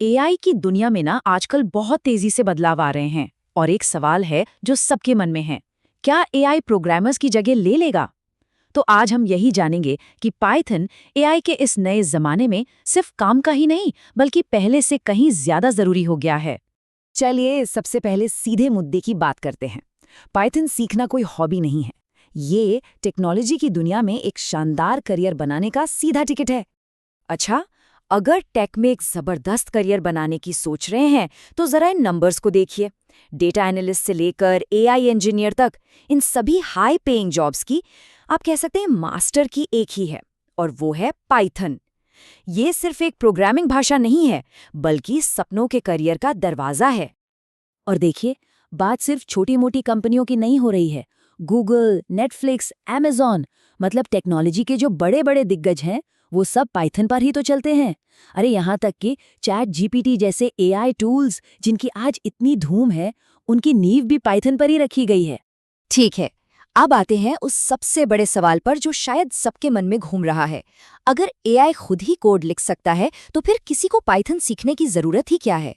AI की दुनिया में ना आजकल बहुत तेजी से बदलाव आ रहे हैं और एक सवाल है जो सबके मन में है। क्या एआई प्रोग्रामर्स की जगह ले लेगा? तो आज हम यही जानेंगे कि पाइथन एआई के इस नए जमाने में सिर्फ काम का ही नहीं बल्कि पहले से कहीं ज्यादा जरूरी हो गया है। चलिए सबसे पहले सीधे मुद्दे की बात करते हैं। पाइथन सीखना कोई हॉबी नहीं है। ये टेक्नोलॉजी की दुनिया में एक शानदार करियर बनाने का सीधा टिकट है। अच्छा, अगर टेक में एक जबरदस्त करियर बनाने की सोच रहे हैं तो जरा इन नंबर्स को देखिए। डेटा एनालिस्ट से लेकर एआई इंजीनियर तक, इन सभी हाई पेइंग जॉब्स की आप कह सकते हैं मास्टर की एक ही है, और वो है पाइथन। ये सिर्फ एक प्रोग्रामिंग भाषा नहीं है, बल्कि सपनों के करियर का दरवाजा है। और देखिए, बात सिर्फ छोटी मोटी कंपनियों की नहीं हो रही है। गूगल, नेटफ्लिक्स, अमेज़न, मतलब टेक्नोलॉजी के जो बड़े बड़े दिग्गज हैं, वो सब पाइथन पर ही तो चलते हैं। अरे यहाँ तक कि चैट जीपीटी जैसे एआई टूल्स जिनकी आज इतनी धूम है, उनकी नींव भी पाइथन पर ही रखी गई है। ठीक है, अब आते हैं उस सबसे बड़े सवाल पर जो शायद सबके मन में घूम रहा है। अगर एआई खुद ही कोड लिख सकता है तो फिर किसी को पाइथन सीखने की जरूरत ही क्या है?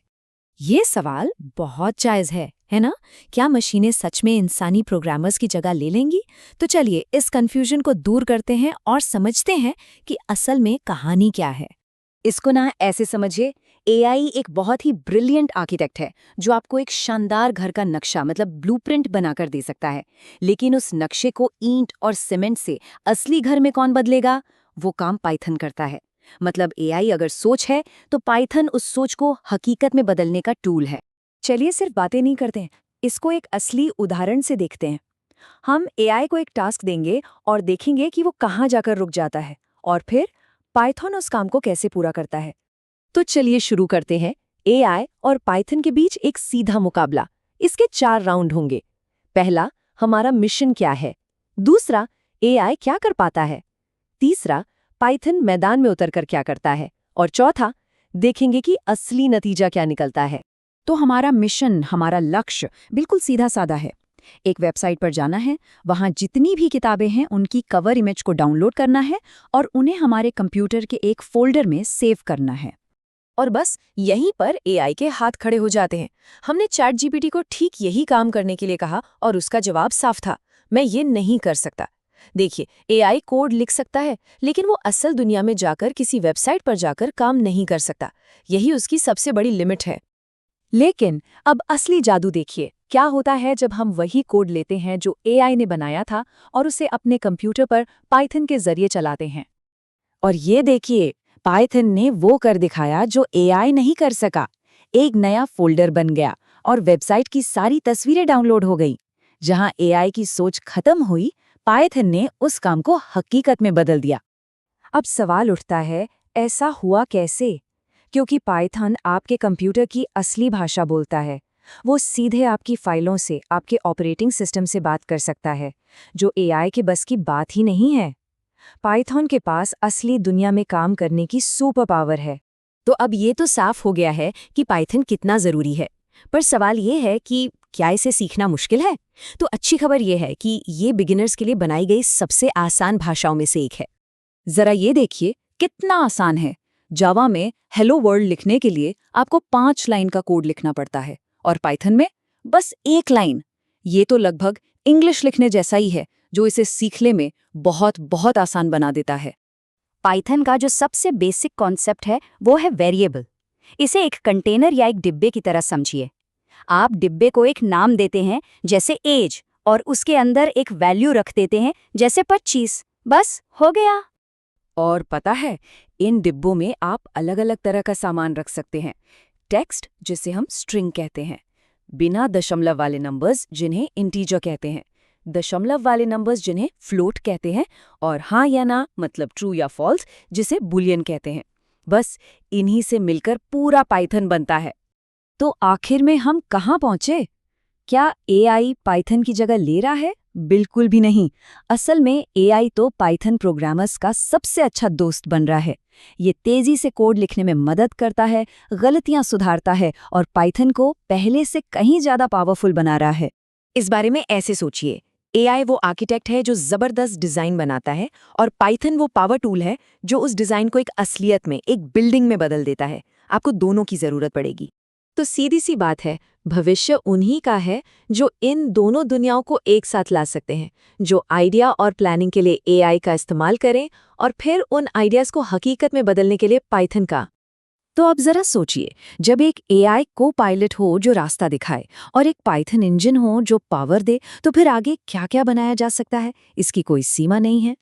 ये सवाल बहुत जायज है ना? क्या मशीनें सच में इंसानी प्रोग्रामर्स की जगह ले लेंगी? तो चलिए इस कंफ्यूजन को दूर करते हैं और समझते हैं कि असल में कहानी क्या है। इसको ना ऐसे समझिए, एआई एक बहुत ही ब्रिलियंट आर्किटेक्ट है जो आपको एक शानदार घर का नक्शा मतलब ब्लूप्रिंट बनाकर दे सकता है। लेकिन उस नक्शे को ईंट और सीमेंट से असली घर में कौन बदलेगा? वो काम पाइथन करता है। मतलब एआई अगर सोच है तो पाइथन उस सोच को हकीकत में बदलने का टूल है। चलिए सिर्फ बातें नहीं करते हैं, इसको एक असली उदाहरण से देखते हैं। हम एआई को एक टास्क देंगे और देखेंगे कि वो कहाँ जाकर रुक जाता है, और फिर पाइथन उस काम को कैसे पूरा करता है। तो चलिए शुरू करते हैं। एआई और पाइथन के बीच एक सीधा मुकाबला। इसके 4 राउंड होंगे। पहला, हमारा मिशन क्या है। दूसरा, एआई क्या कर पाता है। तीसरा, पाइथन मैदान में उतरकर क्या करता है। और चौथा, देखेंगे कि असली नतीजा क्या निकलता है। तो हमारा मिशन, हमारा लक्ष्य बिल्कुल सीधा साधा है। एक वेबसाइट पर जाना है, वहां जितनी भी किताबें हैं उनकी कवर इमेज को डाउनलोड करना है और उन्हें हमारे कंप्यूटर के एक फोल्डर में सेव करना है। और बस यहीं पर एआई के हाथ खड़े हो जाते हैं। हमने चैट जीपीटी को ठीक यही काम करने के लिए कहा और उसका जवाब साफ था, मैं ये नहीं कर सकता। देखिए, एआई कोड लिख सकता है, लेकिन वो असल दुनिया में जाकर किसी वेबसाइट पर जाकर काम नहीं कर सकता। यही उसकी सबसे बड़ी लिमिट है। लेकिन अब असली जादू देखिए, क्या होता है जब हम वही कोड लेते हैं जो एआई ने बनाया था और उसे अपने कंप्यूटर पर पाइथन के जरिए चलाते हैं। और ये देखिए, पाइथन ने वो कर दिखाया जो एआई नहीं कर सका। एक नया फोल्डर बन गया और वेबसाइट की सारी तस्वीरें डाउनलोड हो गई। जहां एआई की सोच खत्म हुई, पाइथन ने उस काम को हकीकत में बदल दिया। अब सवाल उठता है, ऐसा हुआ कैसे? क्योंकि पाइथन आपके कंप्यूटर की असली भाषा बोलता है। वो सीधे आपकी फाइलों से, आपके ऑपरेटिंग सिस्टम से बात कर सकता है, जो एआई के बस की बात ही नहीं है। पाइथन के पास असली दुनिया में काम करने की सुपर पावर है। तो अब ये तो साफ हो गया है कि पाइथन कितना ज़रूरी है। पर सवाल ये है कि क्या इसे सीखना मुश्किल है? तो अच्छी खबर ये है कि ये बिगिनर्स के लिए बनाई गई सबसे आसान भाषाओं में से एक है। ज़रा ये देखिए, कितना आसान है। जावा में हेलो वर्ल्ड लिखने के लिए आपको 5 लाइन का कोड लिखना पड़ता है, और पाइथन में बस 1 लाइन। ये तो लगभग इंग्लिश लिखने जैसा ही है, जो इसे सीखने में बहुत बहुत आसान बना देता है। पाइथन का जो सबसे बेसिक कॉन्सेप्ट है वो है वेरिएबल। इसे एक कंटेनर या एक डिब्बे की तरह समझिए। आप डिब्बे को एक नाम देते हैं जैसे एज, और उसके अंदर एक वैल्यू रख देते हैं जैसे 25। बस हो गया। और पता है, इन डिब्बों में आप अलग अलग तरह का सामान रख सकते हैं। टेक्स्ट, जिसे हम स्ट्रिंग कहते हैं, बिना दशमलव वाले नंबर्स जिन्हें इंटीजर कहते हैं, दशमलव वाले नंबर्स जिन्हें फ्लोट कहते हैं, और हाँ या ना मतलब ट्रू या फॉल्स जिसे बुलियन कहते हैं। बस इन्हीं से मिलकर पूरा पाइथन बनता है। तो आखिर में हम कहाँ पहुंचे? क्या एआई पाइथन की जगह ले रहा है? बिल्कुल भी नहीं। असल में एआई तो पाइथन प्रोग्रामर्स का सबसे अच्छा दोस्त बन रहा है। ये तेजी से कोड लिखने में मदद करता है, गलतियां सुधारता है और पाइथन को पहले से कहीं ज्यादा पावरफुल बना रहा है। इस बारे में ऐसे सोचिए, एआई वो आर्किटेक्ट है जो जबरदस्त डिजाइन बनाता है, और पाइथन वो पावर टूल है जो उस डिजाइन को एक असलियत में, एक बिल्डिंग में बदल देता है। आपको दोनों की जरूरत पड़ेगी। तो सीधी सी बात है, भविष्य उन्हीं का है जो इन दोनों दुनियाओं को एक साथ ला सकते हैं, जो आइडिया और प्लानिंग के लिए एआई का इस्तेमाल करें और फिर उन आइडियाज़ को हकीकत में बदलने के लिए पाइथन का। तो अब जरा सोचिए, जब एक एआई को पायलट हो जो रास्ता दिखाए और एक पाइथन इंजन हो जो पावर दे, तो फिर आगे क्या क्या बनाया जा सकता है, इसकी कोई सीमा नहीं है।